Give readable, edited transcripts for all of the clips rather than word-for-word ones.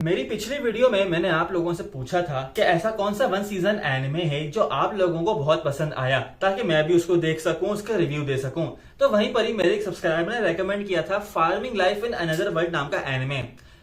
मेरी पिछली वीडियो में मैंने आप लोगों से पूछा था कि ऐसा कौन सा वन सीजन एनिमे है जो आप लोगों को बहुत पसंद आया ताकि मैं भी उसको देख सकूं, उसका रिव्यू दे सकूं। तो वहीं पर ही मेरे एक सब्सक्राइबर ने रेकमेंड किया था farming life in another world नाम का एनिमे।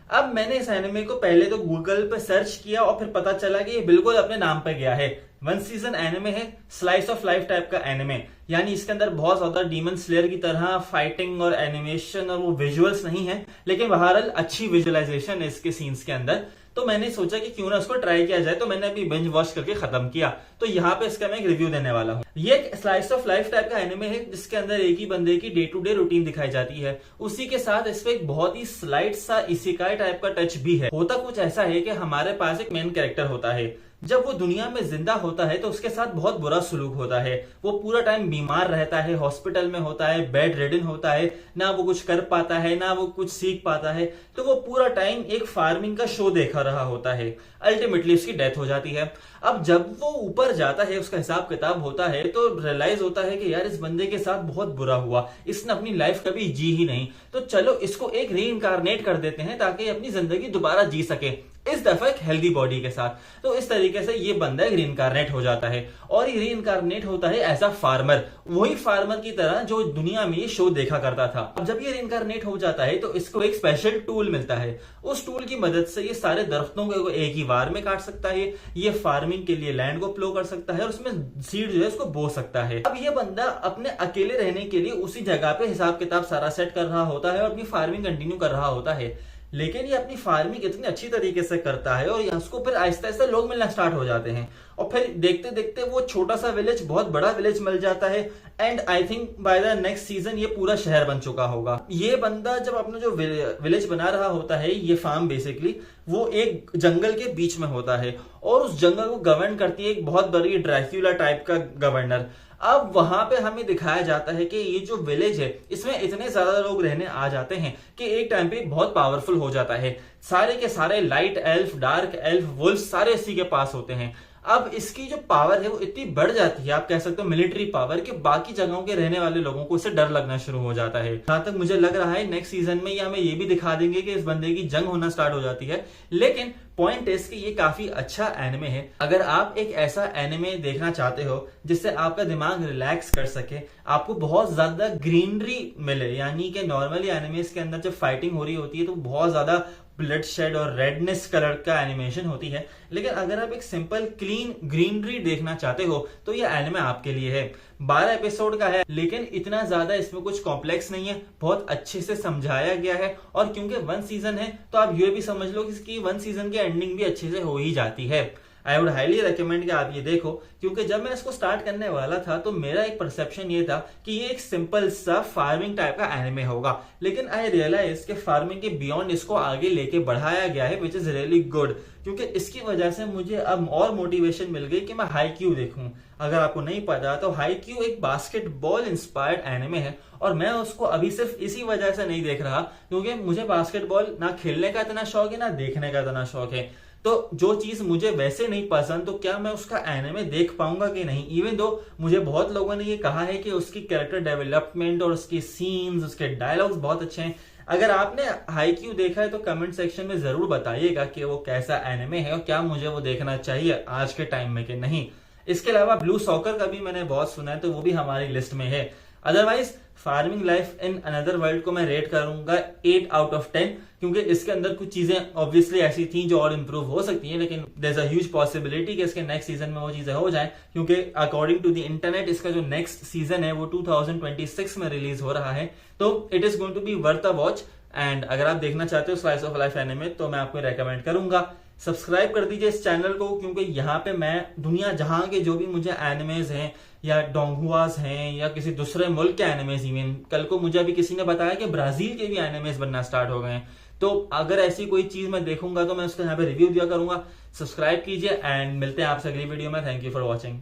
अब मैंने इस एनिमे को पहले तो गूगल पे सर्च किया और फिर पता चला कि ये बिल्कुल अपने नाम पे गया है। वन सीजन एनिमे है, स्लाइस ऑफ लाइफ टाइप का एनिमे, यानी इसके अंदर बहुत ज्यादा डीमन स्लेयर की तरह फाइटिंग और एनिमेशन और वो विजुअल्स नहीं है, लेकिन बहरहाल अच्छी विजुअलाइजेशन है इसके सीन्स के अंदर। तो मैंने सोचा कि क्यों ना उसको ट्राई किया जाए, तो मैंने अभी बिंज वॉच करके खत्म किया। तो यहाँ पे इसका मैं एक रिव्यू देने वाला हूँ। ये एक स्लाइस ऑफ लाइफ टाइप का एनिमे है जिसके अंदर एक ही बंदे की डे टू डे रूटीन दिखाई जाती है। उसी के साथ इसमें एक बहुत ही स्लाइट सा इसेकाई टाइप का टच भी है। होता कुछ ऐसा है कि हमारे पास एक मेन कैरेक्टर होता है, जब वो दुनिया में जिंदा होता है तो उसके साथ बहुत बुरा सलूक होता है। वो पूरा टाइम बीमार रहता है, हॉस्पिटल में होता है, बेड रिडन होता है, ना वो कुछ कर पाता है ना वो कुछ सीख पाता है। तो वो पूरा टाइम एक फार्मिंग का शो देखा रहा होता है। अल्टीमेटली उसकी डेथ हो जाती है। अब जब वो ऊपर जाता है, उसका हिसाब किताब होता है, तो रियलाइज होता है कि यार इस बंदे के साथ बहुत बुरा हुआ, इसने अपनी लाइफ कभी जी ही नहीं, तो चलो इसको एक रीइंकारनेट कर देते हैं ताकि अपनी जिंदगी दोबारा जी सके, इस दफा एक हेल्दी बॉडी के साथ। तो इस तरीके से ये बंदा रीइंकारनेट हो जाता है और ये रीइंकारनेट होता है एज अ फार्मर, वही फार्मर की तरह जो दुनिया में ये शो देखा करता था। अब जब ये रीइंकारनेट हो जाता है तो इसको एक स्पेशल टूल मिलता है। उस टूल की मदद से ये सारे दरख्तों को एक ही बार में काट सकता है, ये फार्मिंग के लिए लैंड को प्लो कर सकता है और उसमें सीड जो है उसको बो सकता है। अब ये बंदा अपने अकेले रहने के लिए उसी जगह पे हिसाब किताब सारा सेट कर रहा होता है और अपनी फार्मिंग कंटिन्यू कर रहा होता है। लेकिन ये अपनी फार्मिंग इतनी अच्छी तरीके से करता है और उसको फिर आहिस्ता आहिस्ता लोग मिलना स्टार्ट हो जाते हैं और फिर देखते देखते वो छोटा सा विलेज बहुत बड़ा विलेज मिल जाता है। And I think by the next season ये पूरा शहर बन चुका होगा। ये बंदा जब अपना जो विलेज बना रहा होता है, ये फार्म बेसिकली वो एक जंगल के बीच में होता है और उस जंगल को गवर्न करती है एक बहुत बड़ी ड्रैक्यूला टाइप का गवर्नर। अब वहां पे हमें दिखाया जाता है कि ये जो विलेज है इसमें इतने ज्यादा लोग रहने आ जाते हैं कि एक टाइम पे बहुत पावरफुल हो जाता है। सारे के सारे light elf, dark elf, wolf सारे इसी के पास होते हैं। अब इसकी जो पावर है वो इतनी बढ़ जाती है, आप कह सकते हो मिलिट्री पावर, कि बाकी जगहों के रहने वाले लोगों को इससे डर लगना शुरू हो जाता है। जहां तक मुझे लग रहा है नेक्स्ट सीजन में या हमें ये भी दिखा देंगे कि इस बंदे की जंग होना स्टार्ट हो जाती है। लेकिन पॉइंट इज कि ये काफी अच्छा एनिमे है। अगर आप एक ऐसा एनिमे देखना चाहते हो जिससे आपका दिमाग रिलैक्स कर सके, आपको बहुत ज्यादा ग्रीनरी मिले, यानी कि नॉर्मली एनिमेस के अंदर जब फाइटिंग हो रही होती है तो बहुत ज्यादा ब्लड शेड और रेडनेस कलर का एनिमेशन होती है, लेकिन अगर आप एक सिंपल क्लीन ग्रीनरी देखना चाहते हो तो ये एनिमे आपके लिए है। 12 एपिसोड का है लेकिन इतना ज्यादा इसमें कुछ कॉम्प्लेक्स नहीं है, बहुत अच्छे से समझाया गया है। और क्योंकि वन सीजन है तो आप ये भी समझ लो कि इसकी वन सीजन की एंडिंग भी अच्छे से हो ही जाती है। आई वुड हाईली रिकमेंड कि आप ये देखो, क्योंकि जब मैं इसको स्टार्ट करने वाला था तो मेरा एक परसेप्शन ये था कि ये एक सिंपल सा फार्मिंग टाइप का एनिमे होगा, लेकिन आई रियलाइज कि फार्मिंग के बियॉन्ड इसको आगे लेके बढ़ाया गया है, विच इज रियली गुड। क्योंकि इसकी वजह से मुझे अब और मोटिवेशन मिल गई कि मैं हाईक्यू देखूं। अगर आपको नहीं पता तो हाईक्यू एक बास्केटबॉल इंस्पायर्ड एनिमे है और मैं उसको अभी सिर्फ इसी वजह से नहीं देख रहा क्योंकि मुझे बास्केटबॉल ना खेलने का इतना शौक है ना देखने का इतना शौक है। तो जो चीज मुझे वैसे नहीं पसंद तो क्या मैं उसका एनिमे देख पाऊंगा कि नहीं। इवन दो मुझे बहुत लोगों ने ये कहा है कि उसकी कैरेक्टर डेवलपमेंट और उसकी सीन्स, उसके डायलॉग्स बहुत अच्छे हैं। अगर आपने हाईक्यू देखा है तो कमेंट सेक्शन में जरूर बताइएगा कि वो कैसा एनिमे है और क्या मुझे वो देखना चाहिए आज के टाइम में कि नहीं। इसके अलावा ब्लू सॉकर का भी मैंने बहुत सुना है तो वो भी हमारी लिस्ट में है। Otherwise farming life in another world को मैं रेट करूंगा 8 आउट ऑफ 10, क्योंकि इसके अंदर कुछ चीजें ऑब्वियसली ऐसी थी जो और इंप्रूव हो सकती हैं, लेकिन there is a huge possibility कि इसके नेक्स्ट सीजन में वो चीजें हो जाएं, क्योंकि अकॉर्डिंग टू द इंटरनेट इसका जो नेक्स्ट सीजन है वो 2026 में रिलीज हो रहा है। तो it is going to be worth a watch. And अगर आप देखना चाहते हो स्लाइस ऑफ लाइफ एनिमे तो मैं आपको रेकमेंड करूंगा सब्सक्राइब कर दीजिए इस चैनल को, क्योंकि यहाँ पे मैं दुनिया जहां के जो भी मुझे एनिमेज हैं या डोंगुआस हैं या किसी दूसरे मुल्क के एनिमेज, इवन कल को मुझे अभी किसी ने बताया कि ब्राजील के भी एनिमेज बनना स्टार्ट हो गए हैं, तो अगर ऐसी कोई चीज मैं देखूंगा तो मैं उसका यहाँ पे रिव्यू दिया करूंगा। सब्सक्राइब कीजिए एंड मिलते हैं आपसे अगली वीडियो में। Thank you for watching.